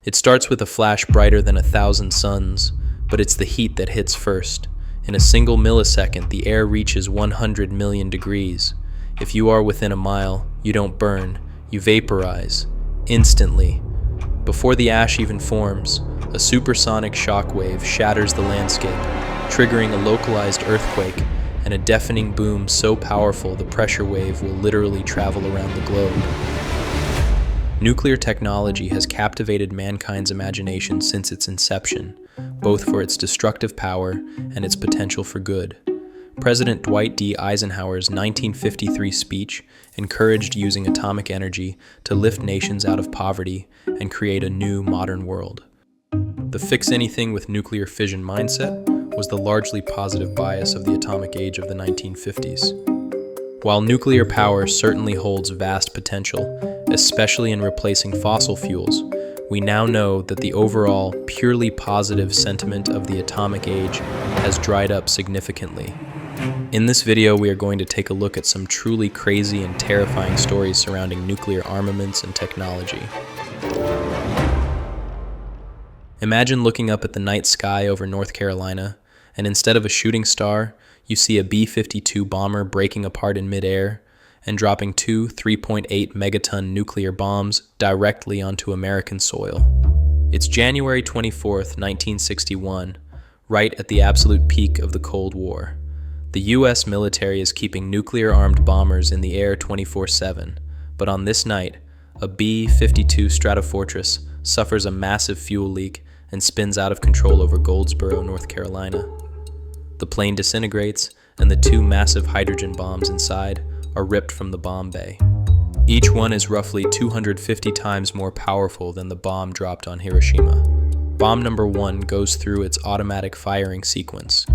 It starts with a flash brighter than 1,000 suns, but it's the heat that hits first. In a single millisecond, the air reaches 100 million degrees. If you are within a mile, you don't burn, you vaporize, instantly. Before the ash even forms, a supersonic shockwave shatters the landscape, triggering a localized earthquake and a deafening boom so powerful the pressure wave will literally travel around the globe. Nuclear technology has captivated mankind's imagination since its inception, both for its destructive power and its potential for good. President Dwight D. Eisenhower's 1953 speech encouraged using atomic energy to lift nations out of poverty and create a new modern world. The fix anything with nuclear fission mindset was the largely positive bias of the atomic age of the 1950s. While nuclear power certainly holds vast potential, especially in replacing fossil fuels, we now know that the overall, purely positive sentiment of the atomic age has dried up significantly. In this video, we are going to take a look at some truly crazy and terrifying stories surrounding nuclear armaments and technology. Imagine looking up at the night sky over North Carolina, and instead of a shooting star, you see a B-52 bomber breaking apart in midair and dropping two 3.8 megaton nuclear bombs directly onto American soil. It's January 24th, 1961, right at the absolute peak of the Cold War. The U.S. military is keeping nuclear-armed bombers in the air 24/7, but on this night, a B-52 Stratofortress suffers a massive fuel leak and spins out of control over Goldsboro, North Carolina. The plane disintegrates, and the two massive hydrogen bombs inside are ripped from the bomb bay. Each one is roughly 250 times more powerful than the bomb dropped on Hiroshima. Bomb number 1 goes through its automatic firing sequence.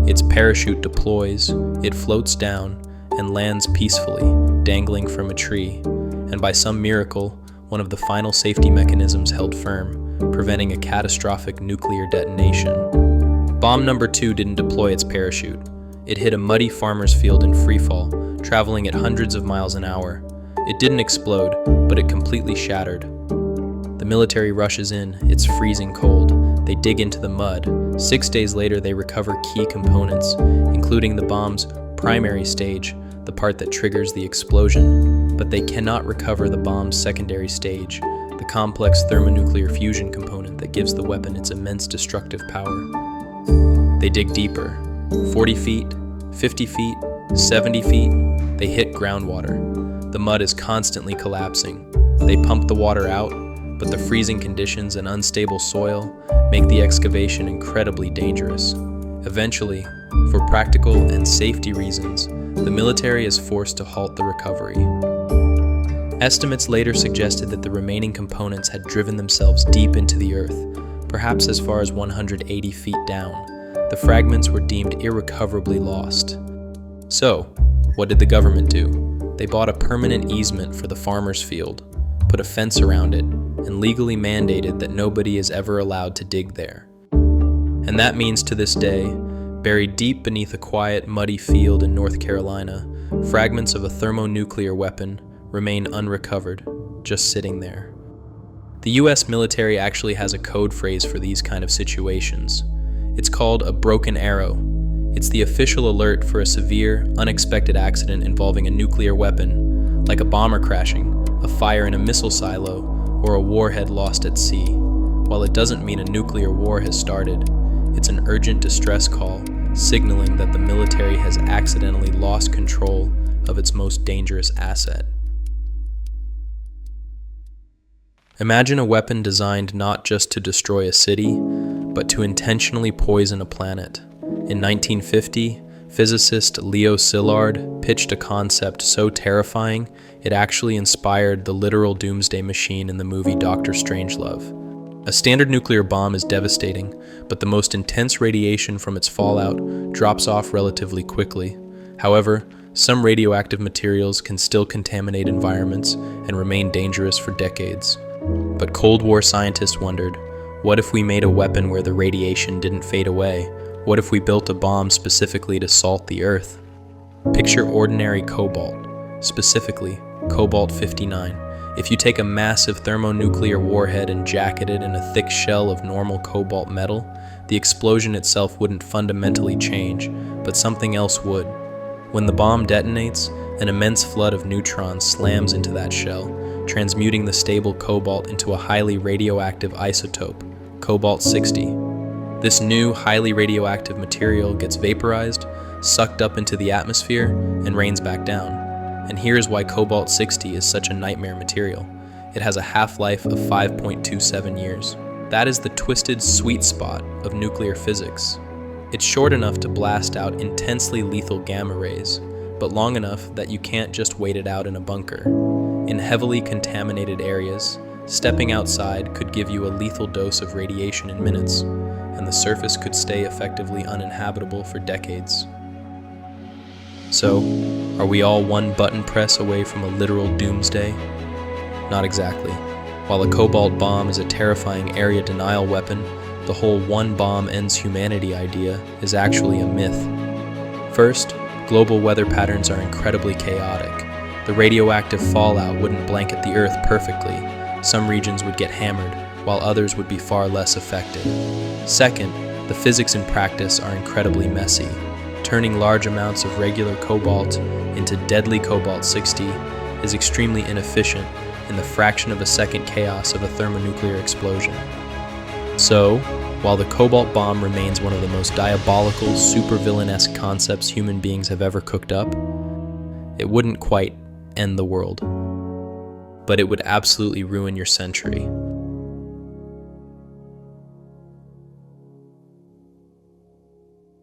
Its parachute deploys, it floats down, and lands peacefully, dangling from a tree, and by some miracle, one of the final safety mechanisms held firm, preventing a catastrophic nuclear detonation. Bomb number 2 didn't deploy its parachute. It hit a muddy farmer's field in freefall, traveling at hundreds of miles an hour. It didn't explode, but it completely shattered. The military rushes in, it's freezing cold. They dig into the mud. 6 days later, they recover key components, including the bomb's primary stage, the part that triggers the explosion. But they cannot recover the bomb's secondary stage, the complex thermonuclear fusion component that gives the weapon its immense destructive power. They dig deeper. 40 feet, 50 feet, 70 feet, they hit groundwater. The mud is constantly collapsing. They pump the water out, but the freezing conditions and unstable soil make the excavation incredibly dangerous. Eventually, for practical and safety reasons, the military is forced to halt the recovery. Estimates later suggested that the remaining components had driven themselves deep into the earth, perhaps as far as 180 feet down. The fragments were deemed irrecoverably lost. So, what did the government do? They bought a permanent easement for the farmer's field, put a fence around it, and legally mandated that nobody is ever allowed to dig there. And that means to this day, buried deep beneath a quiet, muddy field in North Carolina, fragments of a thermonuclear weapon remain unrecovered, just sitting there. The US military actually has a code phrase for these kind of situations. It's called a broken arrow. It's the official alert for a severe, unexpected accident involving a nuclear weapon, like a bomber crashing, a fire in a missile silo, or a warhead lost at sea. While it doesn't mean a nuclear war has started, it's an urgent distress call, signaling that the military has accidentally lost control of its most dangerous asset. Imagine a weapon designed not just to destroy a city, but to intentionally poison a planet. In 1950, physicist Leo Szilard pitched a concept so terrifying it actually inspired the literal Doomsday Machine in the movie Dr. Strangelove. A standard nuclear bomb is devastating, but the most intense radiation from its fallout drops off relatively quickly. However, some radioactive materials can still contaminate environments and remain dangerous for decades. But Cold War scientists wondered, what if we made a weapon where the radiation didn't fade away? What if we built a bomb specifically to salt the Earth? Picture ordinary cobalt, specifically Cobalt 59. If you take a massive thermonuclear warhead and jacket it in a thick shell of normal cobalt metal, the explosion itself wouldn't fundamentally change, but something else would. When the bomb detonates, an immense flood of neutrons slams into that shell, transmuting the stable cobalt into a highly radioactive isotope, Cobalt-60. This new, highly radioactive material gets vaporized, sucked up into the atmosphere, and rains back down. And here's why Cobalt-60 is such a nightmare material. It has a half-life of 5.27 years. That is the twisted sweet spot of nuclear physics. It's short enough to blast out intensely lethal gamma rays, but long enough that you can't just wait it out in a bunker. In heavily contaminated areas, stepping outside could give you a lethal dose of radiation in minutes, and the surface could stay effectively uninhabitable for decades. So, are we all one button press away from a literal doomsday? Not exactly. While a cobalt bomb is a terrifying area denial weapon, the whole one bomb ends humanity idea is actually a myth. First, global weather patterns are incredibly chaotic. The radioactive fallout wouldn't blanket the Earth perfectly. Some regions would get hammered, while others would be far less affected. Second, the physics in practice are incredibly messy. Turning large amounts of regular cobalt into deadly Cobalt-60 is extremely inefficient in the fraction of a second chaos of a thermonuclear explosion. So, while the Cobalt Bomb remains one of the most diabolical, supervillain-esque concepts human beings have ever cooked up, it wouldn't quite end the world. But it would absolutely ruin your century.